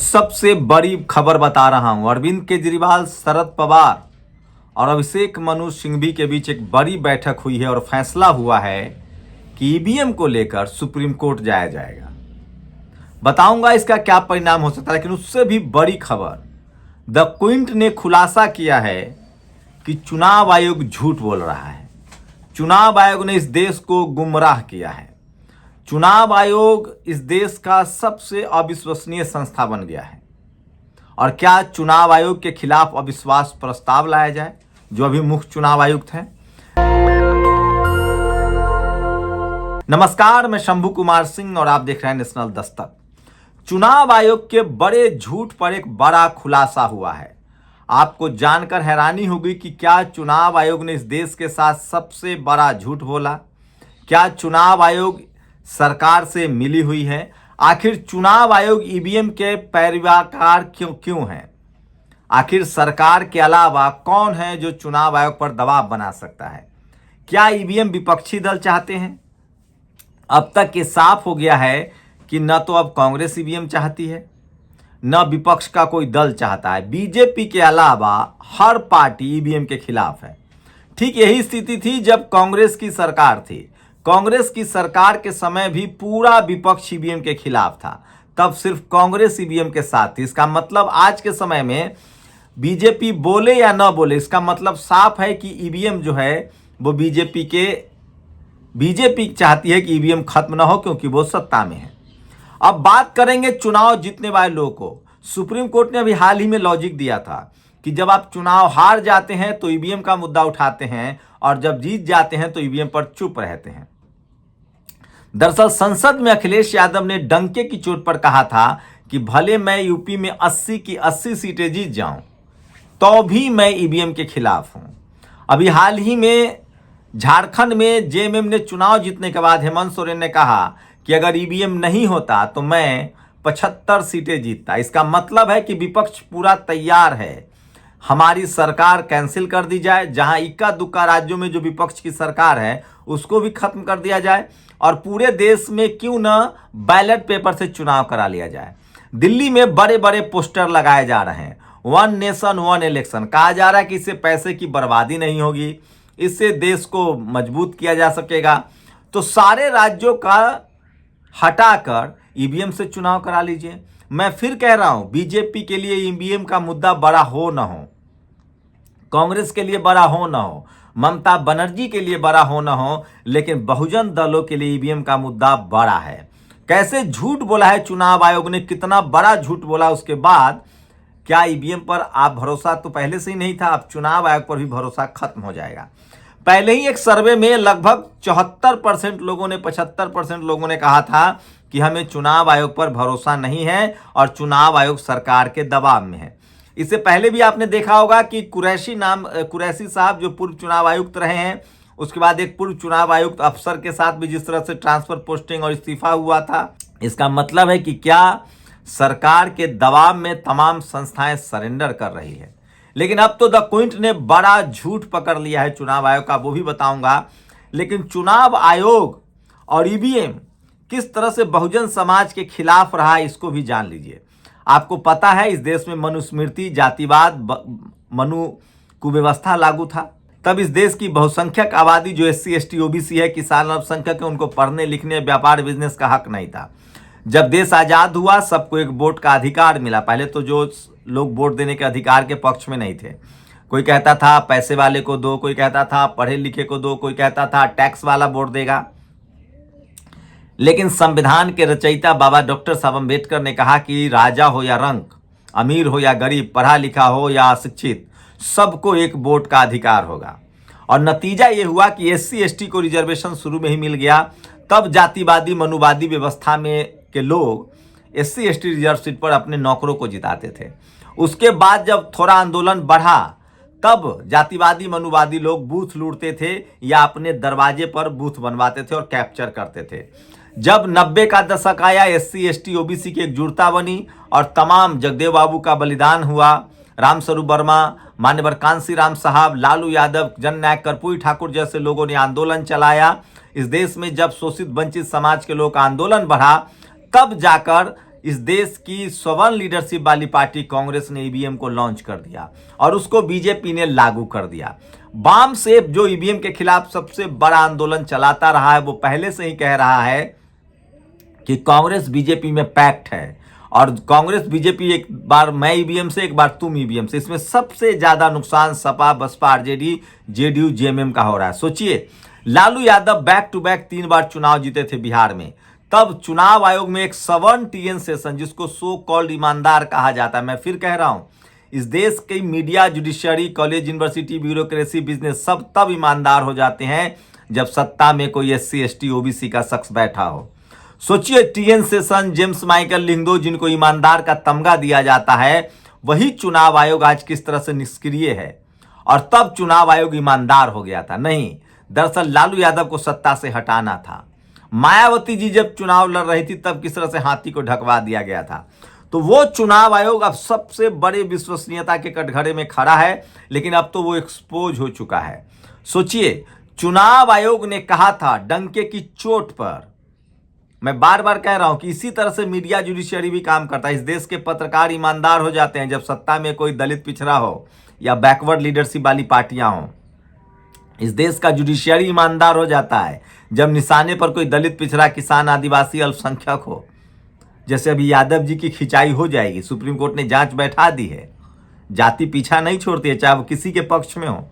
सबसे बड़ी खबर बता रहा हूं। अरविंद केजरीवाल, शरद पवार और अभिषेक मनु सिंघवी के बीच एक बड़ी बैठक हुई है और फैसला हुआ है कि ईवीएम को लेकर सुप्रीम कोर्ट जाया जाएगा। बताऊंगा इसका क्या परिणाम हो सकता है, लेकिन उससे भी बड़ी खबर, द क्विंट ने खुलासा किया है कि चुनाव आयोग झूठ बोल रहा है। चुनाव आयोग ने इस देश को गुमराह किया है। चुनाव आयोग इस देश का सबसे अविश्वसनीय संस्था बन गया है। और क्या चुनाव आयोग के खिलाफ अविश्वास प्रस्ताव लाया जाए, जो अभी मुख्य चुनाव आयुक्त हैं? नमस्कार, मैं शंभू कुमार सिंह और आप देख रहे हैं नेशनल दस्तक। चुनाव आयोग के बड़े झूठ पर एक बड़ा खुलासा हुआ है। आपको जानकर हैरानी होगी कि क्या चुनाव आयोग ने इस देश के साथ सबसे बड़ा झूठ बोला। क्या चुनाव आयोग सरकार से मिली हुई है? आखिर चुनाव आयोग ईवीएम के पैरवीकार क्यों है? आखिर सरकार के अलावा कौन है जो चुनाव आयोग पर दबाव बना सकता है? क्या ईवीएम विपक्षी दल चाहते हैं? अब तक ये साफ हो गया है कि न तो अब कांग्रेस ईवीएम चाहती है, न विपक्ष का कोई दल चाहता है। बीजेपी के अलावा हर पार्टी ईवीएम के खिलाफ है। ठीक यही स्थिति थी जब कांग्रेस की सरकार थी। कांग्रेस की सरकार के समय भी पूरा विपक्ष ईवीएम के खिलाफ था, तब सिर्फ कांग्रेस ईवीएम के साथ थी। इसका मतलब आज के समय में बीजेपी बोले या न बोले, इसका मतलब साफ है कि ईवीएम जो है वो बीजेपी चाहती है कि ईवीएम खत्म ना हो, क्योंकि वो सत्ता में है। अब बात करेंगे चुनाव जीतने वाले लोगों को। सुप्रीम कोर्ट ने अभी हाल ही में लॉजिक दिया था कि जब आप चुनाव हार जाते हैं तो ईवीएम का मुद्दा उठाते हैं और जब जीत जाते हैं तो ईवीएम पर चुप रहते हैं। दरअसल संसद में अखिलेश यादव ने डंके की चोट पर कहा था कि भले मैं यूपी में 80 की 80 सीटें जीत जाऊं तो भी मैं ईवीएम के खिलाफ हूं। अभी हाल ही में झारखंड में जेएमएम ने चुनाव जीतने के बाद हेमंत सोरेन ने कहा कि अगर ईवीएम नहीं होता तो मैं 75 सीटें जीतता। इसका मतलब है कि विपक्ष पूरा तैयार है, हमारी सरकार कैंसिल कर दी जाए, जहां इक्का दुक्का राज्यों में जो विपक्ष की सरकार है उसको भी खत्म कर दिया जाए और पूरे देश में क्यों न बैलेट पेपर से चुनाव करा लिया जाए। दिल्ली में बड़े बड़े पोस्टर लगाए जा रहे हैं, वन नेशन वन इलेक्शन। कहा जा रहा है कि इससे पैसे की बर्बादी नहीं होगी, इससे देश को मजबूत किया जा सकेगा। तो सारे राज्यों का हटाकर ईवीएम से चुनाव करा लीजिए। मैं फिर कह रहा हूं, बीजेपी के लिए ईवीएम का मुद्दा बड़ा हो न हो, कांग्रेस के लिए बड़ा हो न हो, ममता बनर्जी के लिए बड़ा हो न हो, लेकिन बहुजन दलों के लिए ईवीएम का मुद्दा बड़ा है। कैसे झूठ बोला है चुनाव आयोग ने, कितना बड़ा झूठ बोला। उसके बाद क्या ईवीएम पर आप भरोसा तो पहले से ही नहीं था, अब चुनाव आयोग पर भी भरोसा खत्म हो जाएगा। पहले ही एक सर्वे में लगभग 74% लोगों ने 75% लोगों ने कहा था कि हमें चुनाव आयोग पर भरोसा नहीं है और चुनाव आयोग सरकार के दबाव में है। इससे पहले भी आपने देखा होगा कि कुरैशी साहब जो पूर्व चुनाव आयुक्त रहे हैं, उसके बाद एक पूर्व चुनाव आयुक्त अफसर के साथ भी जिस तरह से ट्रांसफर पोस्टिंग और इस्तीफा हुआ था, इसका मतलब है कि क्या सरकार के दबाव में तमाम संस्थाएं सरेंडर कर रही है। लेकिन अब तो द क्विंट ने बड़ा झूठ पकड़ लिया है चुनाव आयोग का, वो भी बताऊंगा। लेकिन चुनाव आयोग और ईवीएम किस तरह से बहुजन समाज के खिलाफ रहा है, इसको भी जान लीजिए। आपको पता है इस देश में मनुस्मृति, जातिवाद, मनु कुव्यवस्था लागू था। तब इस देश की बहुसंख्यक आबादी जो SC ST OBC है, किसान अल्पसंख्यक है, उनको पढ़ने लिखने, व्यापार बिजनेस का हक नहीं था। जब देश आजाद हुआ सबको एक वोट का अधिकार मिला। पहले तो जो लोग वोट देने के अधिकार के पक्ष में नहीं थे, कोई कहता था पैसे वाले को दो, कोई कहता था पढ़े लिखे को दो, कोई कहता था टैक्स वाला वोट देगा। लेकिन संविधान के रचयिता बाबा डॉक्टर साहब अम्बेडकर ने कहा कि राजा हो या रंक, अमीर हो या गरीब, पढ़ा लिखा हो या अशिक्षित, सबको एक वोट का अधिकार होगा। और नतीजा ये हुआ कि SC ST को रिजर्वेशन शुरू में ही मिल गया। तब जातिवादी मनुवादी व्यवस्था में के लोग SC ST रिजर्व सीट पर अपने नौकरों को जिताते थे। उसके बाद जब थोड़ा आंदोलन बढ़ा, तब जातिवादी मनुवादी लोग बूथ लूटते थे या अपने दरवाजे पर बूथ बनवाते थे और कैप्चर करते थे। जब 90 का दशक आया, SC ST OBC की एकजुटता बनी और तमाम जगदेव बाबू का बलिदान हुआ, रामस्वरूप वर्मा, मान्यवर कांसी राम साहब, लालू यादव, जननायक कर्पूरी ठाकुर जैसे लोगों ने आंदोलन चलाया। इस देश में जब शोषित वंचित समाज के लोग का आंदोलन बढ़ा, तब जाकर इस देश की स्वर्ण लीडरशिप वाली पार्टी कांग्रेस ने ईवीएम को लॉन्च कर दिया और उसको बीजेपी ने लागू कर दिया। वाम से जो ईवीएम के खिलाफ सबसे बड़ा आंदोलन चलाता रहा है, वो पहले से ही कह रहा है कि कांग्रेस बीजेपी में पैक्ट है और कांग्रेस बीजेपी एक बार मैं ईवीएम से, एक बार तुम ईवीएम से। इसमें सबसे ज्यादा नुकसान Sapa, Basapa, RJD, JDU, JMM का हो रहा है। सोचिए, Lalu Yadav back to back 3 बार चुनाव जीते थे बिहार में, तब चुनाव आयोग में एक सवर्ण टीएन सेशन, जिसको सो कॉल्ड ईमानदार कहा जाता है, मैं फिर कह रहा हूं, इस देश के media, judiciary, college, university, bureaucracy, business सब तब ईमानदार हो जाते हैं जब सत्ता में कोई एससी, एसटी, ओबीसी का शख्स बैठा हो। सोचिए, टीएन सेशन, जेम्स माइकल लिख दो, जिनको ईमानदार का तमगा दिया जाता है, वही चुनाव आयोग आज किस तरह से निष्क्रिय है। और तब चुनाव आयोग ईमानदार हो गया था। नहीं, दरअसल लालू यादव को सत्ता से हटाना था। मायावती जी जब चुनाव लड़ रही थी तब किस तरह से हाथी को ढकवा दिया गया था। तो वो चुनाव आयोग अब सबसे बड़े विश्वसनीयता के कटघरे में खड़ा है, लेकिन अब तो वो एक्सपोज हो चुका है। सोचिए, चुनाव आयोग ने कहा था डंके की चोट पर, मैं बार बार कह रहा हूं कि इसी तरह से मीडिया, जुडिशरी भी काम करता है। इस देश के पत्रकार ईमानदार हो जाते हैं जब सत्ता में कोई दलित पिछड़ा हो या बैकवर्ड लीडरशिप वाली पार्टियां हो। इस देश का जुडिशरी ईमानदार हो जाता है जब निशाने पर कोई दलित, पिछड़ा, किसान, आदिवासी, अल्पसंख्यक हो। जैसे अभी यादव जी की खिंचाई हो जाएगी, सुप्रीम कोर्ट ने जांच बैठा दी है। जाति पीछा नहीं छोड़ती है, चाहे वो किसी के पक्ष में हो।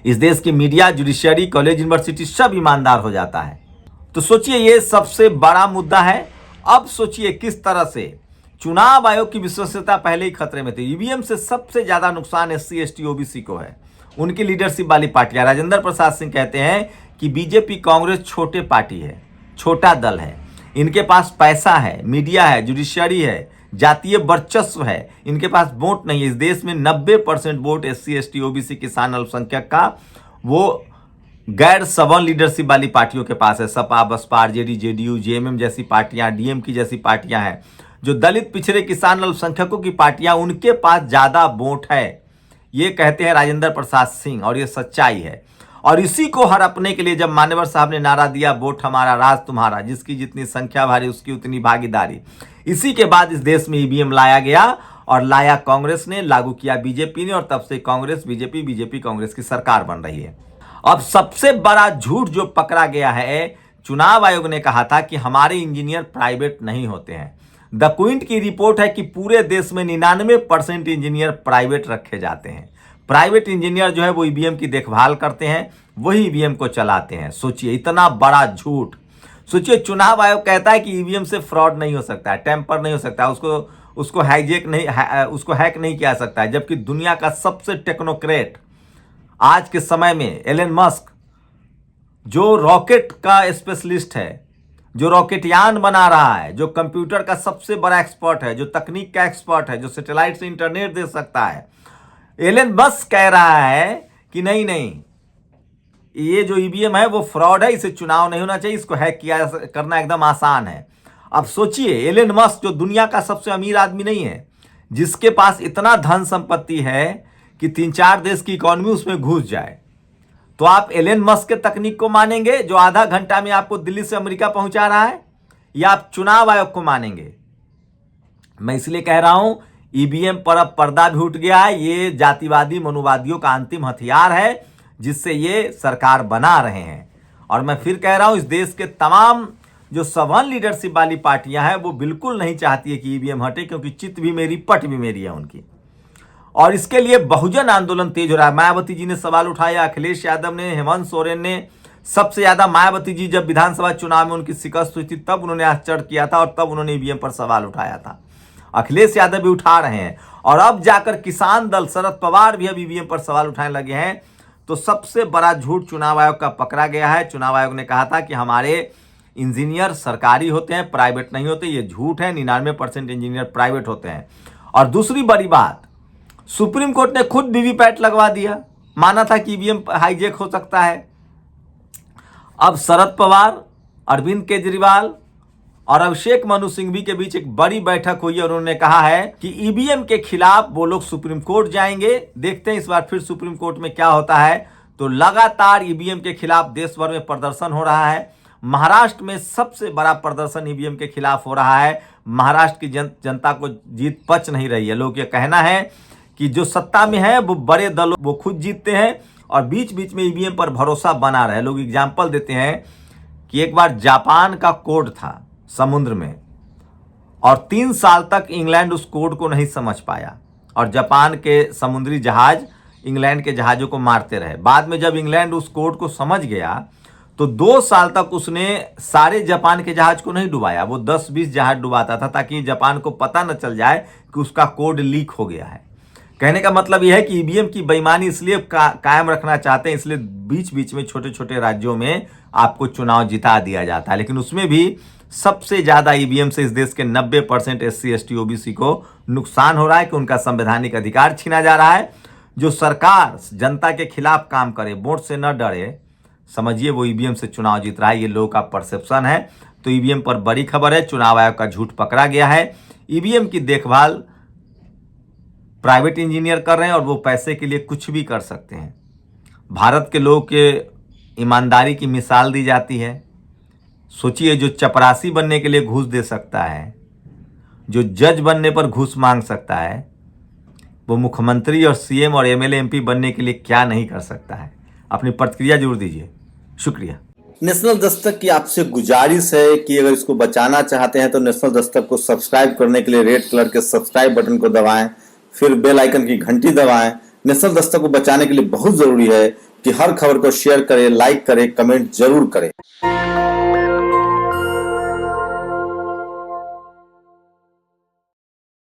इस देश की मीडिया, जुडिशरी, कॉलेज, यूनिवर्सिटी सब ईमानदार हो जाता है। तो सोचिए, ये सबसे बड़ा मुद्दा है। अब सोचिए किस तरह से चुनाव आयोग की विश्वसनीयता पहले ही खतरे में थी। ईवीएम से सबसे ज्यादा नुकसान एससी, एसटी, ओबीसी को है, उनकी लीडरशिप वाली पार्टियां। राजेंद्र प्रसाद सिंह कहते हैं कि बीजेपी, कांग्रेस छोटे पार्टी है, छोटा दल है, इनके पास पैसा है, मीडिया है, जुडिशरी है, जातीय वर्चस्व है, इनके पास वोट नहीं है। इस देश में 90% वोट एससी, एसटी, ओबीसी, किसान, अल्पसंख्यक का वो गैर सवर्ण लीडरशिप वाली पार्टियों के पास है। Sapa, Basapa, RJD, JDU, JMM जैसी पार्टियां, डीएम की जैसी पार्टियां हैं। जो दलित, पिछड़े, किसान, अल्पसंख्यकों की पार्टियां, उनके पास ज्यादा वोट है, ये कहते हैं राजेंद्र प्रसाद सिंह, और ये सच्चाई है। और इसी को हड़पने के लिए जब मान्यवर साहब ने नारा दिया, वोट हमारा राज तुम्हारा, जिसकी जितनी संख्या भारी उसकी उतनी भागीदारी, इसी के बाद इस देश में ईवीएम लाया गया, और लाया कांग्रेस ने, लागू किया बीजेपी ने, और तब से कांग्रेस बीजेपी, बीजेपी कांग्रेस की सरकार बन रही है। अब सबसे बड़ा झूठ जो पकड़ा गया है, चुनाव आयोग ने कहा था कि हमारे इंजीनियर प्राइवेट नहीं होते हैं। द क्विंट की रिपोर्ट है कि पूरे देश में 99% इंजीनियर प्राइवेट रखे जाते हैं। प्राइवेट इंजीनियर जो है वो ईवीएम की देखभाल करते हैं, वही ईवीएम को चलाते हैं। सोचिए, इतना बड़ा झूठ। सोचिए, चुनाव आयोग कहता है कि ईवीएम से फ्रॉड नहीं हो सकता है, टेम्पर नहीं हो सकता है, उसको हैक नहीं किया सकता है, जबकि दुनिया का सबसे टेक्नोक्रेट आज के समय में एलन मस्क, जो रॉकेट का स्पेशलिस्ट है, जो रॉकेटयान बना रहा है, जो कंप्यूटर का सबसे बड़ा एक्सपर्ट है, जो तकनीक का एक्सपर्ट है, जो सैटेलाइट से इंटरनेट दे सकता है, एलन मस्क कह रहा है कि नहीं, ये जो ईवीएम है वो फ्रॉड है, इसे चुनाव नहीं होना चाहिए, इसको हैक करना एकदम आसान है। अब सोचिए, एलन मस्क जो दुनिया का सबसे अमीर आदमी नहीं है, जिसके पास इतना धन संपत्ति है कि 3-4 देश की इकोनॉमी उसमें घुस जाए, तो आप एलन मस्क के तकनीक को मानेंगे जो आधा घंटा में आपको दिल्ली से अमेरिका पहुंचा रहा है, या आप चुनाव आयोग को मानेंगे? मैं इसलिए कह रहा हूं, ईवीएम पर अब पर्दा भी उठ गया है। ये जातिवादी मनुवादियों का अंतिम हथियार है, जिससे ये सरकार बना रहे हैं। और मैं फिर कह रहा हूं, इस देश के तमाम जो सवर्ण लीडरशिप वाली पार्टियां हैं वो बिल्कुल नहीं चाहती है कि ईवीएम हटे, क्योंकि चित भी मेरी, पट भी मेरी है उनकी। और इसके लिए बहुजन आंदोलन तेज हो रहा है। मायावती जी ने सवाल उठाया, अखिलेश यादव ने, हेमंत सोरेन ने, सबसे ज्यादा मायावती जी जब विधानसभा चुनाव में उनकी शिकस्त हुई थी तब उन्होंने आश्चर्य किया था, और तब उन्होंने ईवीएम पर सवाल उठाया था। अखिलेश यादव भी उठा रहे हैं, और अब जाकर किसान दल, शरद पवार भी अब ईवीएम पर सवाल उठाने लगे हैं। तो सबसे बड़ा झूठ चुनाव आयोग का पकड़ा गया है। चुनाव आयोग ने कहा था कि हमारे इंजीनियर सरकारी होते हैं, प्राइवेट नहीं होते। ये झूठ है, 99% इंजीनियर प्राइवेट होते हैं। और दूसरी बड़ी बात, सुप्रीम कोर्ट ने खुद वीवीपैट लगवा दिया, माना था कि ईवीएम हाईजैक हो सकता है। अब शरद पवार, अरविंद केजरीवाल और अभिषेक मनु सिंघवी के बीच एक बड़ी बैठक हुई और उन्होंने कहा है कि ईवीएम के खिलाफ वो लोग सुप्रीम कोर्ट जाएंगे। देखते हैं इस बार फिर सुप्रीम कोर्ट में क्या होता है। तो लगातार ईवीएम के खिलाफ देश भर में प्रदर्शन हो रहा है। महाराष्ट्र में सबसे बड़ा प्रदर्शन ईवीएम के खिलाफ हो रहा है। महाराष्ट्र की जनता को जीत पच नहीं रही है। लोग ये कहना है कि जो सत्ता में है वो बड़े दल वो खुद जीतते हैं और बीच बीच में ईवीएम पर भरोसा बना रहे। लोग एग्जाम्पल देते हैं कि एक बार जापान का कोड था समुद्र में और 3 साल तक इंग्लैंड उस कोड को नहीं समझ पाया और जापान के समुद्री जहाज इंग्लैंड के जहाज़ों को मारते रहे। बाद में जब इंग्लैंड उस कोड को समझ गया तो 2 साल तक उसने सारे जापान के जहाज को नहीं डुबाया, वो 10-20 जहाज डुबाता था ताकि जापान को पता न चल जाए कि उसका कोड लीक हो गया है। कहने का मतलब यह है कि ईवीएम की बेईमानी इसलिए कायम रखना चाहते हैं, इसलिए बीच बीच में छोटे छोटे राज्यों में आपको चुनाव जिता दिया जाता है। लेकिन उसमें भी सबसे ज़्यादा ईवीएम से इस देश के 90% SC ST OBC को नुकसान हो रहा है कि उनका संवैधानिक अधिकार छीना जा रहा है। जो सरकार जनता के खिलाफ काम करे, वोट से न डरे, समझिए वो ईवीएम से चुनाव जीत रहा है। ये लोगों का परसेप्शन है। तो ईवीएम पर बड़ी खबर है, चुनाव आयोग का झूठ पकड़ा गया है। ईवीएम की देखभाल प्राइवेट इंजीनियर कर रहे हैं और वो पैसे के लिए कुछ भी कर सकते हैं। भारत के लोगों के ईमानदारी की मिसाल दी जाती है। सोचिए, जो चपरासी बनने के लिए घूस दे सकता है, जो जज बनने पर घूस मांग सकता है, वो मुख्यमंत्री और CM और MLA MP बनने के लिए क्या नहीं कर सकता है। अपनी प्रतिक्रिया जरूर दीजिए। शुक्रिया। नेशनल दस्तक की आपसे गुजारिश है कि अगर इसको बचाना चाहते हैं तो नेशनल दस्तक को सब्सक्राइब करने के लिए रेड कलर के सब्सक्राइब बटन को दबाएं, फिर बेल आइकन की घंटी दबाएं। नेशनल दस्तक को बचाने के लिए बहुत जरूरी है कि हर खबर को शेयर करें, लाइक करें, कमेंट जरूर करें।